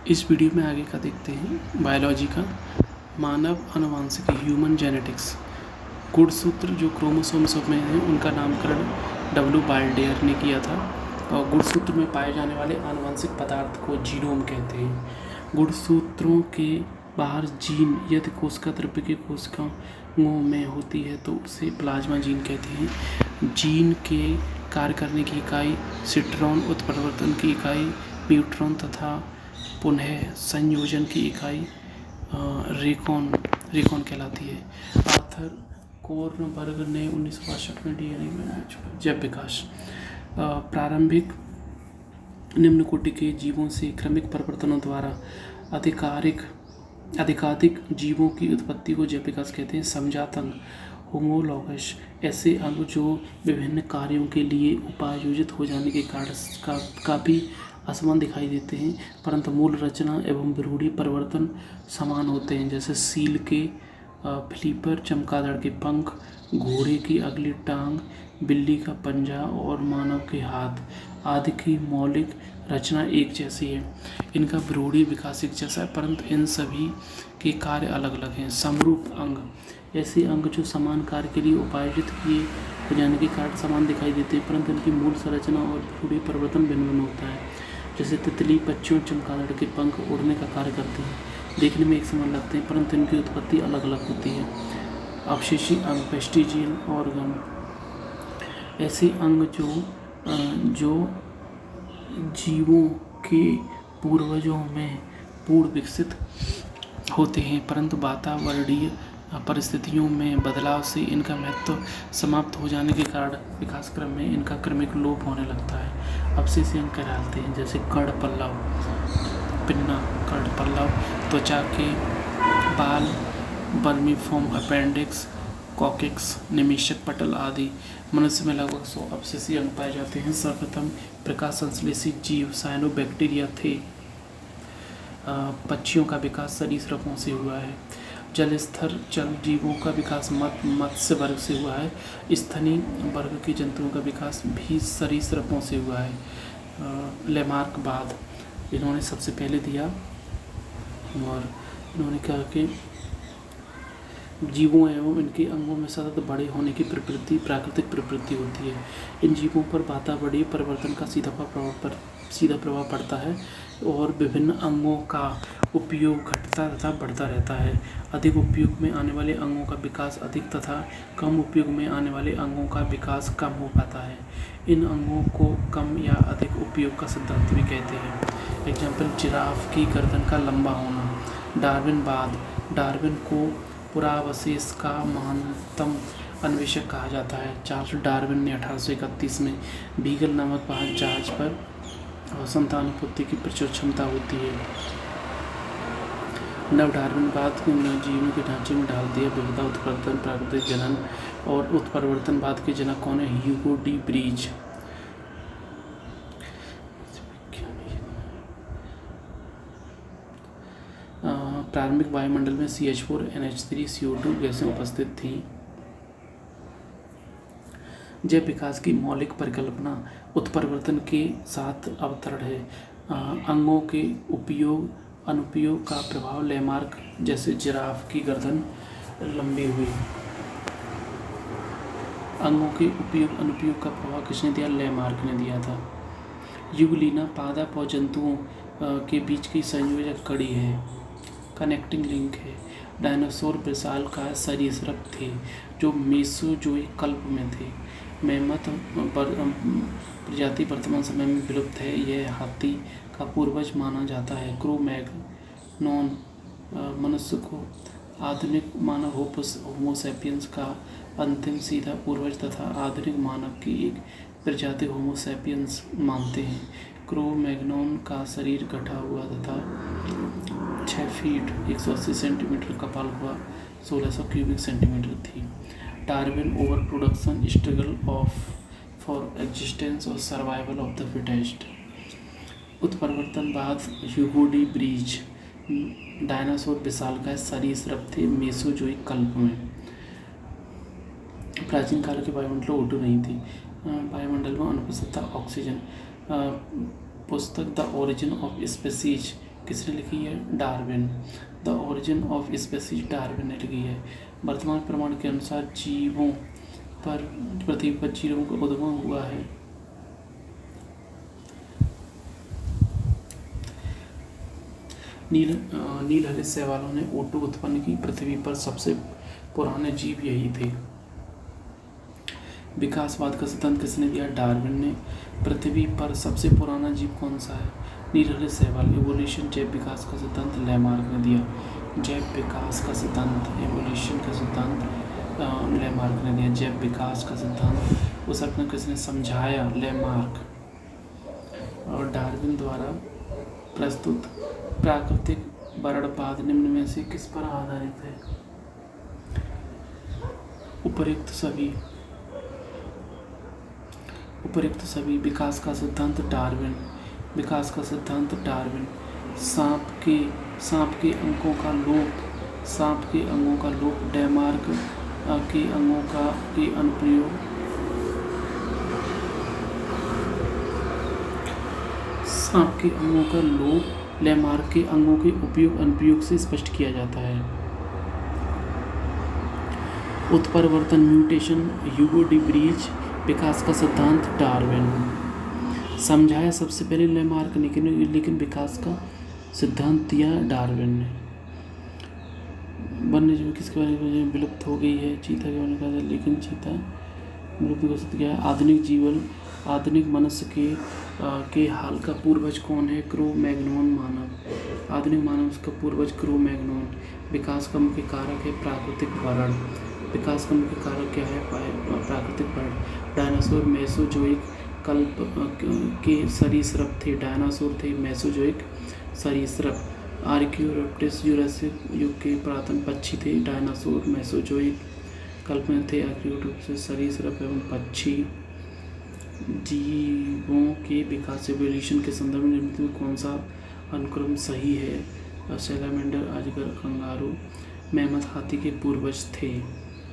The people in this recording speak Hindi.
इस वीडियो में आगे का देखते हैं बायोलॉजी का। मानव आनुवंशिकी ह्यूमन जेनेटिक्स। गुणसूत्र जो क्रोमोसोम्स में हैं उनका नामकरण डब्ल्यू बाल्डेयर ने किया था और गुणसूत्र में पाए जाने वाले आनुवंशिक पदार्थ को जीनोम कहते हैं। गुणसूत्रों के बाहर जीन यदि कोशिका द्रव्य के कोशिकाओं में होती है तो उसे प्लाज्मा जीन कहते हैं। जीन के कार्य करने की इकाई सिट्रॉन, उत्परिवर्तन की इकाई म्यूट्रॉन तथा पुनः संयोजन की इकाई रेकॉन कहलाती है। आर्थर कोर्नबर्ग ने 1962 में डीएनए में जैव विकास। प्रारंभिक निम्न कोटि के जीवों से क्रमिक परिवर्तनों द्वारा अधिकाधिक जीवों की उत्पत्ति को जैव विकास कहते हैं। समजात अंग होमोलॉगस ऐसे अंग जो विभिन्न कार्यों के लिए उपायोजित हो जाने के कारण काफ़ी असमान दिखाई देते हैं, परंतु मूल रचना एवं विरूढ़ी परिवर्तन समान होते हैं, जैसे सील के फ्लीपर, चमगादड़ के पंख, घोड़े की अगली टांग, बिल्ली का पंजा और मानव के हाथ आदि की मौलिक रचना एक जैसी है। इनका विरूढ़ी विकास एक जैसा है, परंतु इन सभी के कार्य अलग अलग हैं। समरूप अंग ऐसे अंग जो समान कार्य के लिए उपायोजित किए हो जाने के कारण समान दिखाई देते हैं, परंतु इनकी मूल संरचना और विरूढ़ी परिवर्तन भिन्न भिन्न होता है। जैसे तितली, पक्षियों, चमगादड़ के पंख उड़ने का कार्य करते हैं, देखने में एक समान लगते हैं, परंतु इनकी उत्पत्ति अलग अलग होती है। अवशेषी अंग वेस्टिजियल ऑर्गन ऐसे अंग जो जीवों के पूर्वजों में पूर्ण विकसित होते हैं, परंतु वातावरणीय परिस्थितियों में बदलाव से इनका महत्व समाप्त हो जाने के कारण विकास क्रम में इनका क्रमिक लोप होने लगता है। अवशेषी अंग कहलाते हैं, जैसे कर्ण पल्लव, पिन्ना, कर्ण पल्लव, त्वचा के बाल, वर्मीफॉर्म अपेंडिक्स, कॉकेक्स, निमेशक पटल आदि। मनुष्य में लगभग 100 अवशेषी अंग पाए जाते हैं। सर्वप्रथम प्रकाश संश्लेषी जीव साइनोबैक्टीरिया थे। पक्षियों का विकास सरीसृपों से हुआ है। जलस्तर जल जीवों का विकास मत्स्य वर्ग से हुआ है। स्थनीय वर्ग के जंतुओं का विकास भी सरीसृपों से हुआ है। लेमार्क बाद इन्होंने सबसे पहले दिया और इन्होंने कहा कि जीवों एवं इनके अंगों में सतत बड़े होने की प्रवृत्ति प्राकृतिक प्रवृत्ति होती है। इन जीवों पर वातावरणीय परिवर्तन का सीधा प्रभाव पड़ता है और विभिन्न अंगों का उपयोग घटता तथा बढ़ता रहता है। अधिक उपयोग में आने वाले अंगों का विकास अधिक तथा कम उपयोग में आने वाले अंगों का विकास कम हो पाता है। इन अंगों को कम या अधिक उपयोग का सिद्धांत भी कहते हैं। एग्जाम्पल, जिराफ की गर्दन का लंबा होना। डार्विन को पुरावशेष का महानतम अन्वेषक कहा जाता है। चार्ल्स डार्विन ने 1831 में बीगल नामक वाहन जहाज पर संतानोत्पत्ति की प्रचुर क्षमता होती है। नव डार्विनवाद को जीवों के ढांचे में डाल दिया। विविधता उत्परिवर्तन प्राकृतिक जनन और उत्परिवर्तनवाद के जनक कौन है? ह्यूगो डी ब्रीज। प्रारंभिक वायुमंडल में CH4, NH3, CO2 गैसें उपस्थित थीं। जैव विकास की मौलिक परिकल्पना उत्परिवर्तन के साथ अवतरण है। अंगों के उपयोग अनुपयोग का प्रभाव लेमार्क, जैसे जिराफ की गर्दन लंबी हुई। अंगों के उपयोग अनुपयोग का प्रभाव किसने दिया? लेमार्क ने दिया था। युगलीना पादप और जंतुओं के बीच की संयोजक कड़ी है, कनेक्टिंग लिंक है। डायनासोर विशालकाय सरीसृप थे जो मेसोजोइक कल्प में थे। मैमथ प्रजाति वर्तमान समय में विलुप्त है। यह हाथी का पूर्वज माना जाता है। क्रो-मैग्नोन मनुष्य को आधुनिक मानव होमो सैपियंस का अंतिम सीधा पूर्वज तथा आधुनिक मानव की एक प्रजाति होमो सैपियंस मानते हैं। क्रो-मैग्नोन का शरीर गठा हुआ तथा 6 फीट 180 सेंटीमीटर कपाल हुआ 1600 क्यूबिक सेंटीमीटर थी। Darwin over production struggle for existence और सर्वाइवल ऑफ द फिटेस्ट। उत्परिवर्तनवाद ह्यूगो डी ब्रीज। डायनासोर विशालकाय सरीसृप थे मेसोजोइक कल्प में। प्राचीन काल के वायुमंडल में O2 नहीं थी। वायुमंडल में अनुपस्थित था ऑक्सीजन। पुस्तक द ओरिजिन ऑफ स्पीसीज किसने लिखी है? Darwin. The origin of species Darwin ने लिखी है। वर्तमान प्रमाण के अनुसार जीवों पर पृथ्वी पर जीवों का उद्गम हुआ है। नील हरित शैवालों ने ओटो उत्पन्न की। पृथ्वी पर सबसे पुराने जीव यही थे। विकासवाद का सिद्धांत किसने दिया? डार्विन ने। पृथ्वी पर सबसे पुराना जीव कौन सा है? नील हरित शैवाल। इवोल्यूशन जैव विकास का सिद्धांत लैमार्क ने दिया। जैव विकास का सिद्धांत, इवोल्यूशन का सिद्धांत लैमार्क ने दिया। जैव विकास का सिद्धांत उस अपने किसने समझाया? लैमार्क। और डार्विन द्वारा प्रस्तुत प्राकृतिक वर्णवाद निम्न में से किस पर आधारित है? उपर्युक्त सभी। विकास का सिद्धांत डार्विन। विकास का सिद्धांत डार्विन। सांप के अंगों का लोप लैमार्क के अंगों के अनुप्रयोग। सांप के अंगों का लोप लैमार्क के अंगों के उपयोग अनुप्रयोग से स्पष्ट किया जाता है। उत्परिवर्तन म्यूटेशन ह्यूगो डी ब्रीज। विकास का सिद्धांत डार्विन। समझाया सबसे पहले लैमार्क ने, लेकिन विकास का सिद्धांत दिया डार्विन ने। वन्यजीव किसके बारे में विलुप्त हो गई है? चीता के बारे में कहा था, लेकिन चीता विलुप्त घोषित किया है। आधुनिक मनुष्य के हाल का पूर्वज कौन है? क्रो मैग्नोन मानव। आधुनिक मानव का पूर्वज क्रो मैग्नोन। विकास का मुख्य कारक है प्राकृतिक वर्ण। विकास का मुख्य कारक क्या है? प्राकृतिक वर्ण। डायनासोर मेसोजोइक कल्प के सरीसृप थे। डायनासोर थे मेसोजोइक सरीसृप। आर्कियोप्टेरस जुरासिक युग के पुरातन पक्षी थे। डायनासोर मेसोजोइक कल्प में थे। आर्कियोप्टेरस सरीसृप एवं पक्षी। जीवों के विकास इवोल्यूशन के संदर्भ में निम्नलिखित में कौन सा अनुक्रम सही है? सैलामेंडर, अजगर, कंगारू, मैमथ हाथी के पूर्वज थे।